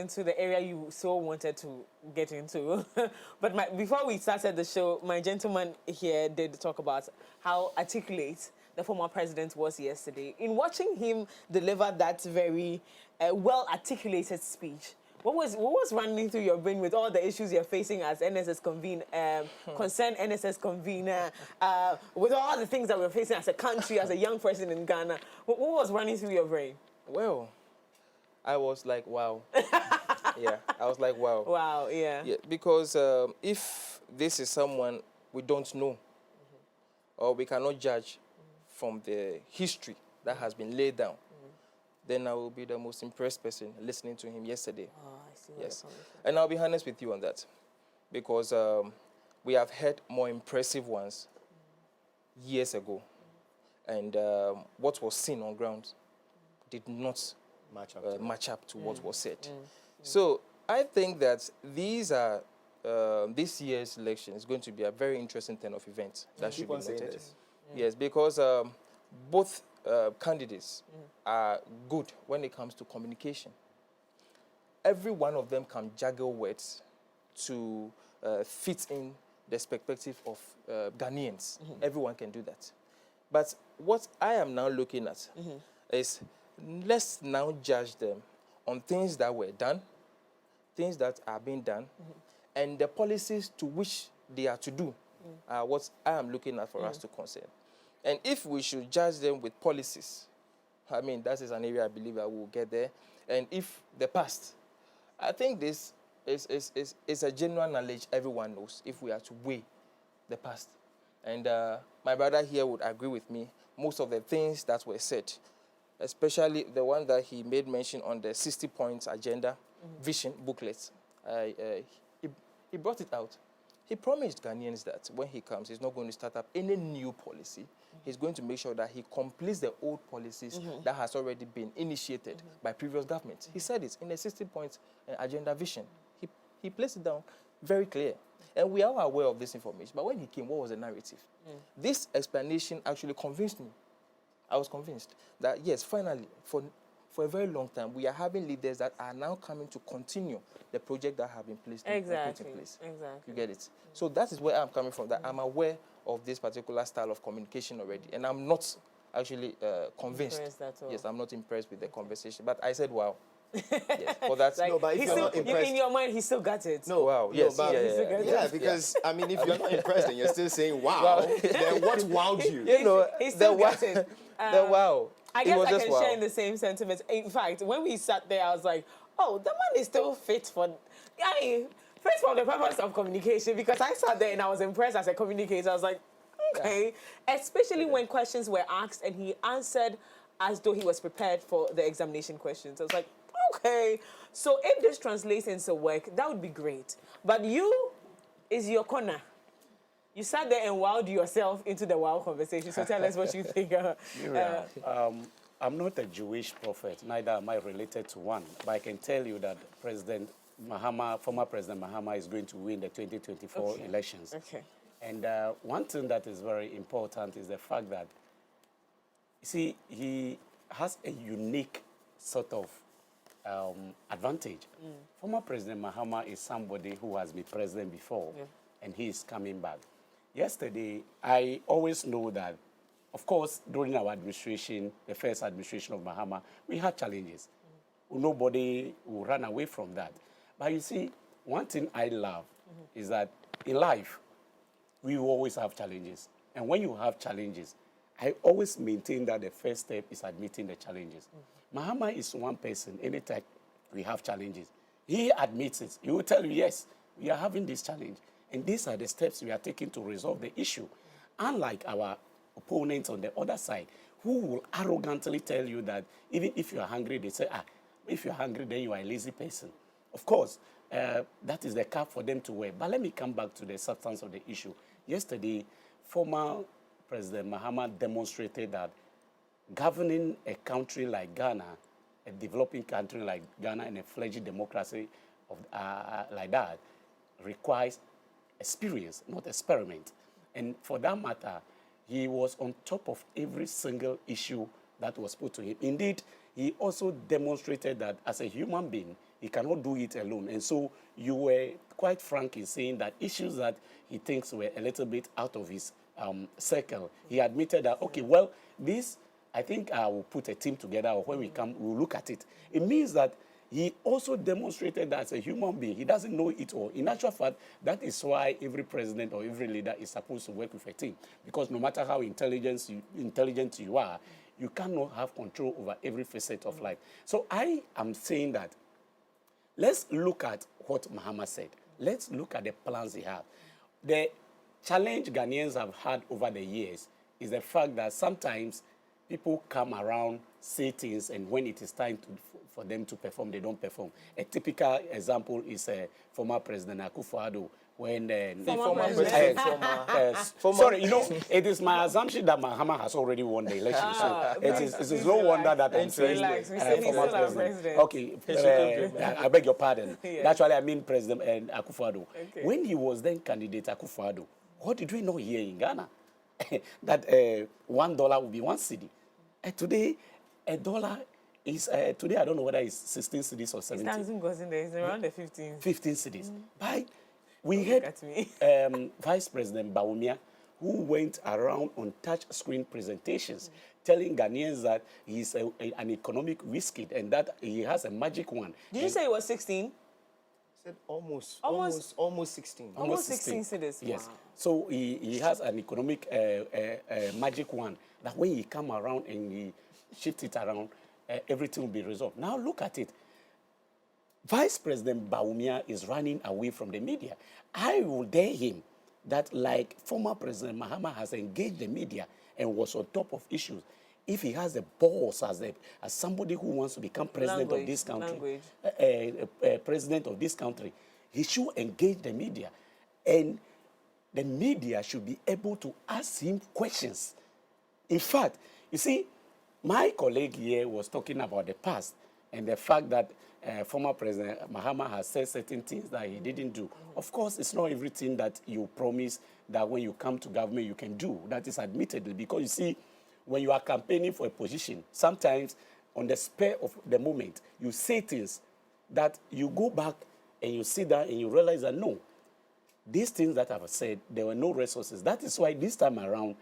into the area you so wanted to get into. But before we started the show, my gentleman here did talk about how articulate the former president was yesterday. In watching him deliver that very well-articulated speech, what was running through your brain with all the issues you're facing as NSS concerned NSS convener, with all the things that we're facing as a country, as a young person in Ghana? What was running through your brain? Well, I was like, wow. Yeah, I was like, wow. Wow, yeah. Yeah, because if this is someone we don't know, or we cannot judge from the history that has been laid down, then I will be the most impressed person listening to him yesterday. Oh, I see. Yes. And I'll be honest with you on that, because we have had more impressive ones years ago, and what was seen on ground did not match up to what was said. So I think that this year's election is going to be a very interesting turn of events that should be noted. Yes, because both candidates are good when it comes to communication. Every one of them can juggle words to fit in the perspective of Ghanaians. Everyone can do that. But what I am now looking at is, let's now judge them on things that were done, things that are being done, and the policies to which they are to do are what I am looking at for us to concern. And if we should judge them with policies, I mean, that is an area I believe I will get there. And if the past, I think this is a general knowledge everyone knows if we are to weigh the past. And my brother here would agree with me. Most of the things that were said, especially the one that he made mention on the 60 points agenda vision booklet, he brought it out. He promised Ghanaians that when he comes, he's not going to start up any new policy. He's going to make sure that he completes the old policies that has already been initiated by previous governments. He said it in the 60 points agenda vision. He placed it down very clear. And we are aware of this information. But when he came, what was the narrative? This explanation actually convinced me. I was convinced that, yes, finally, for a very long time, we are having leaders that are now coming to continue the project that have been placed put in place. Exactly. You get it? So that is where I'm coming from, that I'm aware of this particular style of communication already. And I'm not actually convinced. Yes, I'm not impressed with the conversation. But I said, wow. Yes, for that. Like, no, but if you're not impressed, in your mind, he still got it. No, wow, yes, no, yeah, because I mean, if you're not impressed and you're still saying wow, then what wowed you? You know, he still got it. The wow. I guess I can share in the same sentiments. In fact, when we sat there, I was like, oh, the man is still fit for... First for the purpose of communication, because I sat there and I was impressed as a communicator. I was like, okay. Yeah. Especially when questions were asked and he answered as though he was prepared for the examination questions. I was like, okay. So if this translates into work, that would be great. But you is your corner. You sat there and wowed yourself into the wow conversation. So tell us what you think. I'm not a Jewish prophet, neither am I related to one. But I can tell you that former President Mahama is going to win the 2024 elections. Okay. And one thing that is very important is the fact that, you see, he has a unique sort of advantage. Former President Mahama is somebody who has been president before, and he is coming back. Yesterday, I always know that, of course, during our administration, the first administration of Mahama, we had challenges. Nobody will run away from that. But you see, one thing I love is that in life, we will always have challenges. And when you have challenges, I always maintain that the first step is admitting the challenges. Mahama is one person, anytime we have challenges, he admits it. He will tell you, yes, we are having this challenge. And these are the steps we are taking to resolve the issue. Unlike our opponents on the other side, who will arrogantly tell you that even if you are hungry, they say, if you're hungry, then you are a lazy person. Of course, that is the cap for them to wear. But let me come back to the substance of the issue. Yesterday, former President Mahama demonstrated that governing a country like Ghana, a developing country like Ghana, and a fledgling democracy like that, requires experience, not experiment. And for that matter, he was on top of every single issue that was put to him. Indeed, he also demonstrated that as a human being, he cannot do it alone. And so you were quite frank in saying that issues that he thinks were a little bit out of his circle, he admitted that, okay, well, this, I think I will put a team together, or when we come, we'll look at it. It means that he also demonstrated that as a human being, he doesn't know it all. In actual fact, that is why every president or every leader is supposed to work with a team. Because no matter how intelligent you are, you cannot have control over every facet of life. So I am saying that let's look at what Mahama said. Let's look at the plans he has. The challenge Ghanaians have had over the years is the fact that sometimes people come around, say things, and when it is time for them to perform, they don't perform. A typical example is former President Akufo-Addo. When sorry, you know, it is my assumption that Mahama has already won the election. So it is no wonder that I'm saying former president. Okay, I beg your pardon. Yeah. Actually, I mean President Akufo-Addo. Okay. When he was then candidate Akufo-Addo, what did we know here in Ghana? That $1 would be 1 cedi. Today, a dollar is, today I don't know whether it's 16 cedis or 17. It hasn't gotten there. It's around the 15. 15 cedis. By we had Vice President Bawumia, who went around on touch screen presentations telling Ghanaians that he's an economic risk kid and that he has a magic wand. Did you say it was 16? I said almost 16. Almost 16 cedis. Yes. Wow. So he has an economic magic wand that when he come around and he shift it around, everything will be resolved. Now look at it. Vice President Bawumia is running away from the media. I will dare him that, like former President Mahama has engaged the media and was on top of issues, if he has the balls as somebody who wants to become president of this country, president of this country, he should engage the media. And the media should be able to ask him questions. In fact, you see, my colleague here was talking about the past and the fact that former President Mahama has said certain things that he didn't do. Of course, it's not everything that you promise that when you come to government you can do. That is admittedly, because you see, when you are campaigning for a position, sometimes on the spur of the moment, you say things that you go back and you sit down and you realize that no, these things that I've said, there were no resources. That is why this time around,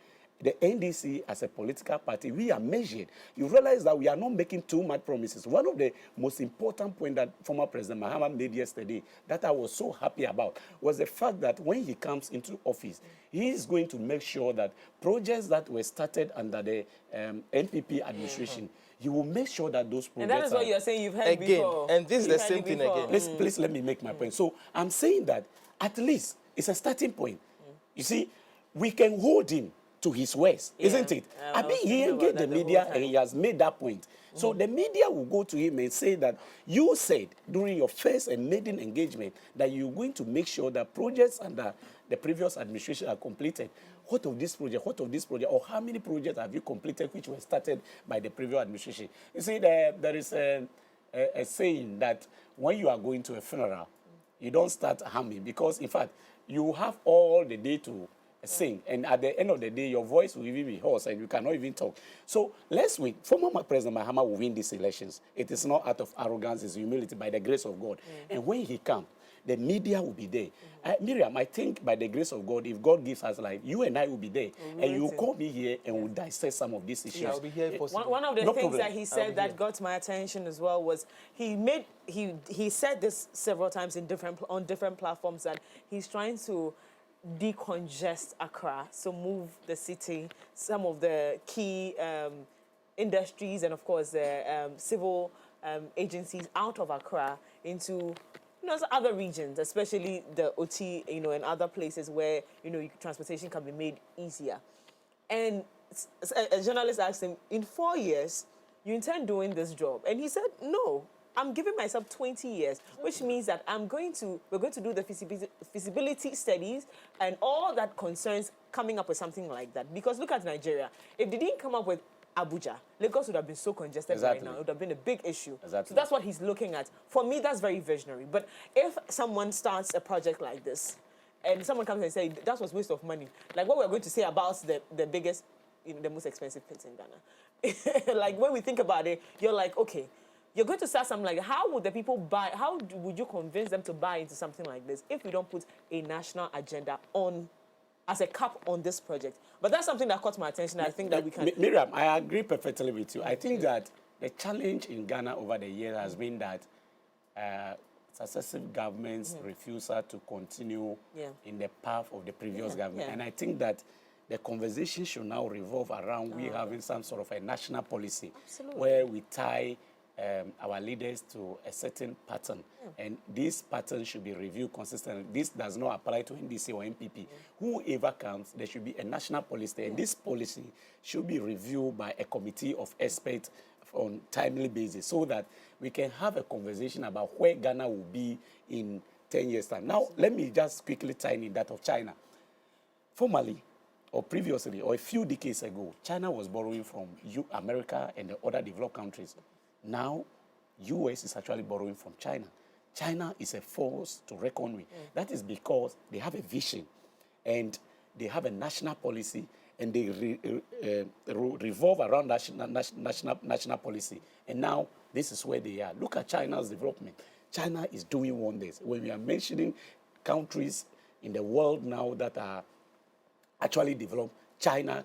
the NDC as a political party, we are measured. You realize that we are not making too much promises. One of the most important points that former President Mahama made yesterday that I was so happy about was the fact that when he comes into office, he is going to make sure that projects that were started under the NPP administration, he will make sure that those projects. And that is what you're saying you've heard again, before. And this is the same thing again. Please let me make my point. So I'm saying that at least it's a starting point. You see, we can hold him to his words, isn't it? I mean, he engaged the media and he has made that point. So the media will go to him and say that you said during your first and maiden engagement that you're going to make sure that projects under the previous administration are completed. What of this project? What of this project? Or how many projects have you completed which were started by the previous administration? You see, there is a saying that when you are going to a funeral, you don't start humming because, in fact, you have all the day to sing, and at the end of the day, your voice will even be hoarse and you cannot even talk. So let's wait. Former President Mahama will win these elections. It is not out of arrogance, it's humility by the grace of God. And when he comes, the media will be there. Miriam, I think by the grace of God, if God gives us life, you and I will be there. And you will call me here and we'll dissect some of these issues. I'll be here one of the things that he said that got my attention as well was he said this several times on different platforms that he's trying to decongest Accra, so move the city, some of the key industries and of course the civil agencies out of Accra into other regions, especially the OT, and other places where transportation can be made easier. And a journalist asked him, in 4 years, you intend doing this job? And he said, no. I'm giving myself 20 years, which means that we're going to do the feasibility studies and all that concerns coming up with something like that. Because look at Nigeria. If they didn't come up with Abuja, Lagos would have been so congested right now. It would have been a big issue. So that's what he's looking at. For me, that's very visionary. But if someone starts a project like this, and someone comes and says, that was waste of money, like what we're going to say about the biggest, the most expensive pits in Ghana. Like when we think about it, you're like, okay, you're going to start something like that. How would the people buy? Would you convince them to buy into something like this if we don't put a national agenda on, as a cap on this project? But that's something that caught my attention. I think that we can. Miriam, I agree perfectly with you. I think that the challenge in Ghana over the years has been that successive governments' refusal to continue in the path of the previous government. And I think that the conversation should now revolve around we having some sort of a national policy where we tie our leaders to a certain pattern. And this pattern should be reviewed consistently. This does not apply to NDC or MPP. Whoever comes, there should be a national policy. And this policy should be reviewed by a committee of experts on timely basis so that we can have a conversation about where Ghana will be in 10 years' time. Now, let me just quickly tie in that of China. Formerly, or previously, or a few decades ago, China was borrowing from America and the other developed countries. Now, US is actually borrowing from China. China is a force to reckon with. That is because they have a vision and they have a national policy and they revolve around national policy. And now, this is where they are. Look at China's development. China is doing wonders. When we are mentioning countries in the world now that are actually developed, China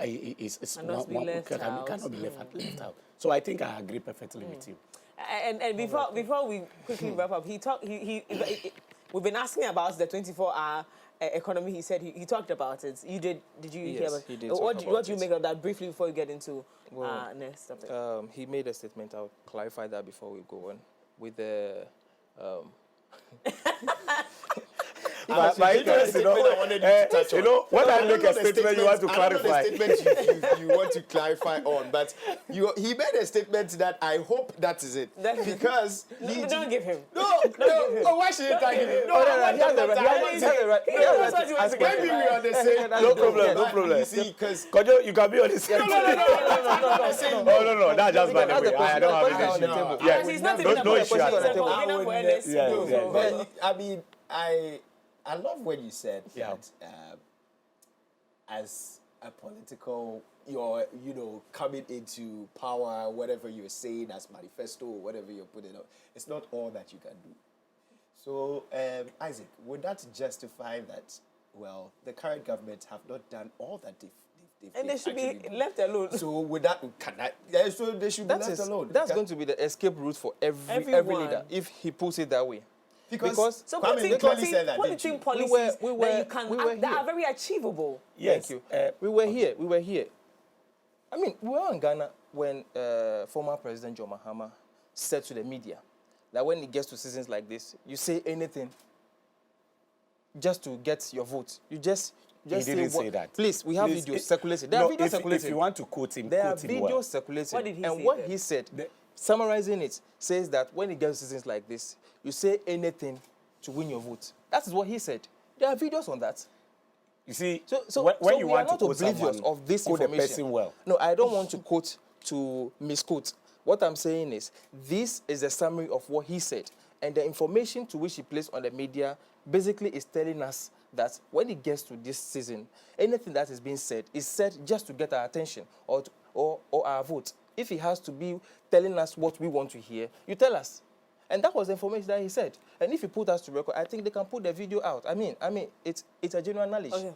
is cannot be left out. So I think I agree perfectly with you. And before we quickly wrap up, we've been asking about the 24-hour economy. He said he talked about it. You did? Did you hear about it? He did. What do you make of that briefly before we get into next topic? He made a statement. I'll clarify that before we go on with the. My interest, when I make a statement, you want to clarify. Statement you want to clarify on, but he made a statement that I hope that is it. Because don't give him. No. Oh, why should I give him? Maybe we are the same. No problem. You see, because you can be on the same. No. That's just by the way. I don't have an issue. Yeah, he's not even no issue. I mean, I love when you said that as a political, you're coming into power, whatever you're saying as manifesto, whatever you're putting up, it's not all that you can do. So, Isaac, would that justify that, well, the current government have not done all that and they should be left alone. So would that, so they should be left alone. That's going to be the escape route for every leader, if he puts it that way. Because so putting policies that are very achievable. Yes. Thank you. We were here. I mean, we were in Ghana when former President John Mahama said to the media that when it gets to seasons like this, you say anything just to get your vote. You just he didn't say that. Please, we have videos circulating. There are videos circulating. If you want to quote him, there are videos circulating. What did he say? And what he said, summarizing it, says that when it gets to seasons like this, you say anything to win your vote. That is what he said. There are videos on that. You see, when you we want are not to quote oblivious of this quote information. The person well. No, I don't want to quote to misquote. What I'm saying is, this is a summary of what he said. And the information to which he placed on the media basically is telling us that when it gets to this season, anything that is being said is said just to get our attention or our vote. If he has to be telling us what we want to hear, you tell us. And that was the information that he said. And if you put us to record, I think they can put the video out. I mean, it's a genuine knowledge. Okay.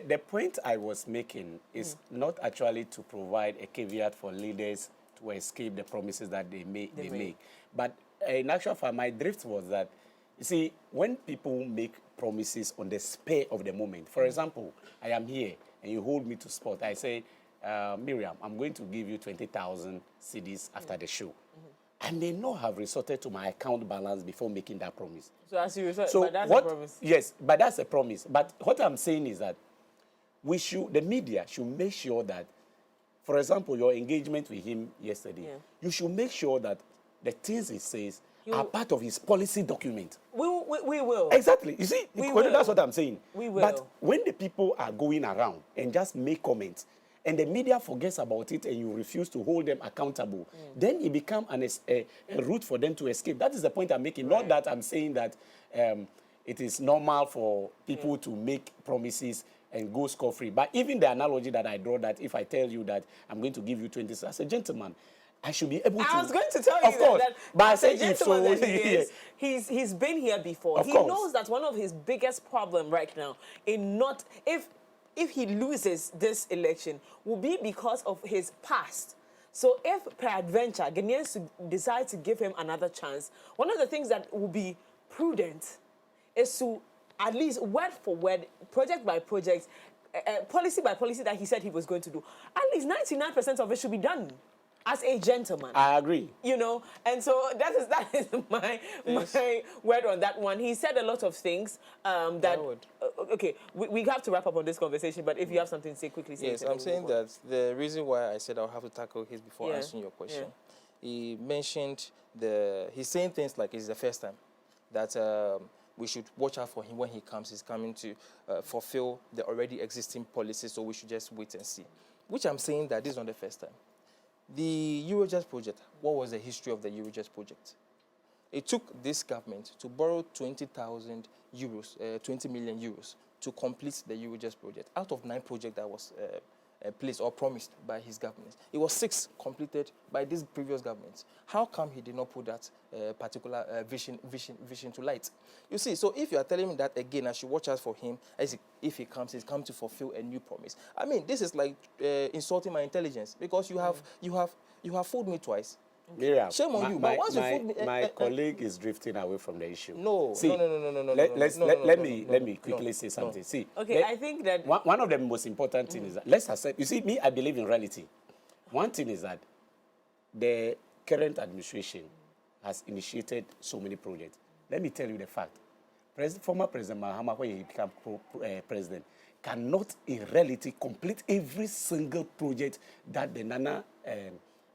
The point I was making is not actually to provide a caveat for leaders to escape the promises that they make. But in actual fact, my drift was that, you see, when people make promises on the spur of the moment, for example, I am here and you hold me to spot, I say, Miriam, I'm going to give you 20,000 CDs after the show. I may not have resorted to my account balance before making that promise. So as you resort, but that's a promise. Yes, but that's a promise. But what I'm saying is that the media should make sure that, for example, your engagement with him yesterday, you should make sure that the things he says are part of his policy document. We will. Exactly. You see, that's what I'm saying. We will. But when the people are going around and just make comments, and the media forgets about it and you refuse to hold them accountable, then it becomes a route for them to escape. That is the point I'm making. Right. Not that I'm saying that it is normal for people to make promises and go scot-free. But even the analogy that I draw, that if I tell you that I'm going to give you 20, as a gentleman, I should be able to. I was going to tell you of course, that but I as said a if gentleman so, that he is, he's been here before. Of He course. knows that one of his biggest problem right now in not if he loses this election will be because of his past. So if peradventure Ghanaians decide to give him another chance, one of the things that will be prudent is to at least word for word, project by project, policy by policy that he said he was going to do. At least 99% of it should be done as a gentleman. I agree. You know, and so that is my word on that one. He said a lot of things okay, we have to wrap up on this conversation, but if you have something to say, quickly say it. Yes, I'm saying that the reason why I said I'll have to tackle his before answering your question, he mentioned he's saying things like it's the first time that we should watch out for him when he comes. He's coming to fulfill the already existing policies, so we should just wait and see. Which I'm saying that this is not the first time. The Eurojust project, what was the history of the Eurojust project? It took this government to borrow 20,000 euros, 20 million euros, to complete the Eurojust project. Out of 9 projects that was placed or promised by his government, it was 6 completed by this previous government. How come he did not put that particular vision to light? You see, so if you are telling me that again, I should watch out for him, as if he comes, he's come to fulfill a new promise. I mean, this is like insulting my intelligence, because you have fooled me twice. Miriam, shame on you. But once you fooled me, my colleague is drifting away from the issue. No, see, no. Let me quickly say something. See, okay, I think that one of the most important things is that let's accept. You see, me, I believe in reality. One thing is that the current administration has initiated so many projects. Let me tell you the fact. Former President Mahama, when he became president, cannot in reality complete every single project that the Nana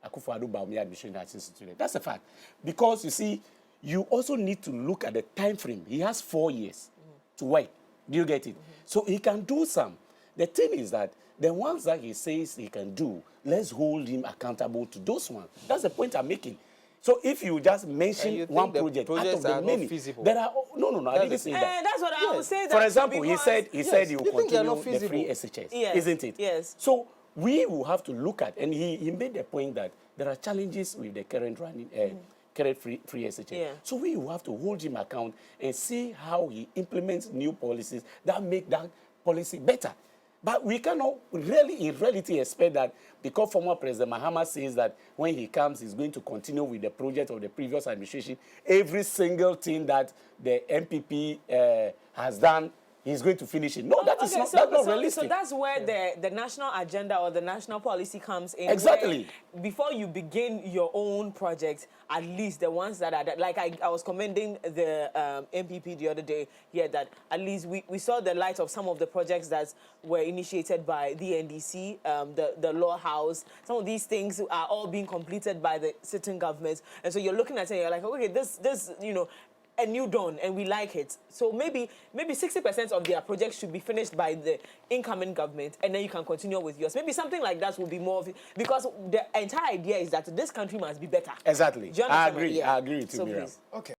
Akufo-Addo Bawumia administration has instituted. That's a fact. Because, you see, you also need to look at the time frame. He has 4 years to wait. Do you get it? So he can do some. The thing is that the ones that he says he can do, let's hold him accountable to those ones. That's the point I'm making. So if you just mention one project out of the many, there are no. I didn't say that. That's what I was saying. For example, he said he will continue the free SHS, isn't it? Yes. So we will have to look at, and he made the point that there are challenges with the current running current free SHS. Yeah. So we will have to hold him account and see how he implements new policies that make that policy better. But we cannot really, in reality, expect that because former President Mahama says that when he comes, he's going to continue with the project of the previous administration. Every single thing that the MPP has done, he's going to finish it. No, that's not realistic. So that's where the national agenda or the national policy comes in. Exactly. Before you begin your own project, at least the ones that are, like I was commending the MPP the other day here, that at least we saw the light of some of the projects that were initiated by the NDC, the law house. Some of these things are all being completed by the sitting government. And so you're looking at it and you're like, okay, this you know, a new dawn, and we like it. So maybe 60% of their projects should be finished by the incoming government, and then you can continue with yours. Maybe something like that will be more of it, because the entire idea is that this country must be better. Exactly. I agree. I agree with you, Miriam. Okay.